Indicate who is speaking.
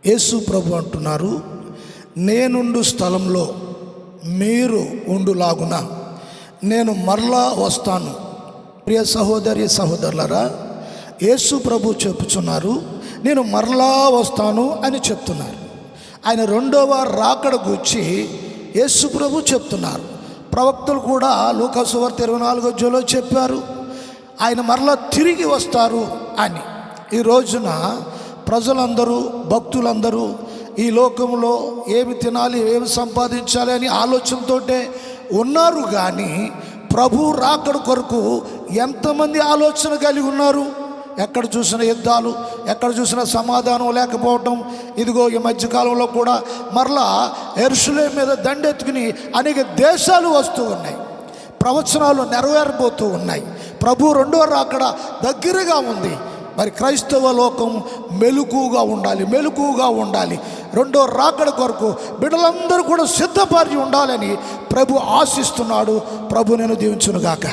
Speaker 1: యేసు ప్రభు అంటున్నారు, నేనుండు స్థలంలో మీరు ఉండులాగున నేను మరలా వస్తాను. ప్రియ సహోదరి సహోదరులరా, యేసు ప్రభు చెప్పుచున్నారు, నేను మరలా వస్తాను అని చెప్తున్నారు. ఆయన రెండవ రాకడ గూర్చి యేసు ప్రభు చెప్తున్నారు. ప్రవక్తలు కూడా లూకా సువార్త 24 చెప్పారు, ఆయన మరలా తిరిగి వస్తారు అని. ఈ రోజున ప్రజలందరూ, భక్తులందరూ ఈ లోకంలో ఏమి తినాలి, ఏమి సంపాదించాలి అని ఆలోచనతోటే ఉన్నారు. కానీ ప్రభు రాకడ కొరకు ఎంతమంది ఆలోచన కలిగి ఉన్నారు? ఎక్కడ చూసిన యుద్ధాలు, ఎక్కడ చూసిన సమాధానం లేకపోవటం. ఇదిగో ఈ మధ్యకాలంలో కూడా మరలా యెరూషలేము మీద దండెత్తుకుని అనేక దేశాలు వస్తూ ఉన్నాయి. ప్రవచనాలు నెరవేరబోతూ ఉన్నాయి. ప్రభు రెండవ రాకడ దగ్గరగా ఉంది. మరి క్రైస్తవ లోకం మెలకుగా ఉండాలి. రెండో రాకడ కొరకు బిడ్డలందరూ కూడా సిద్ధపరి ఉండాలని ప్రభు ఆశిస్తున్నాడు. ప్రభు నేను దీవించునుగాక.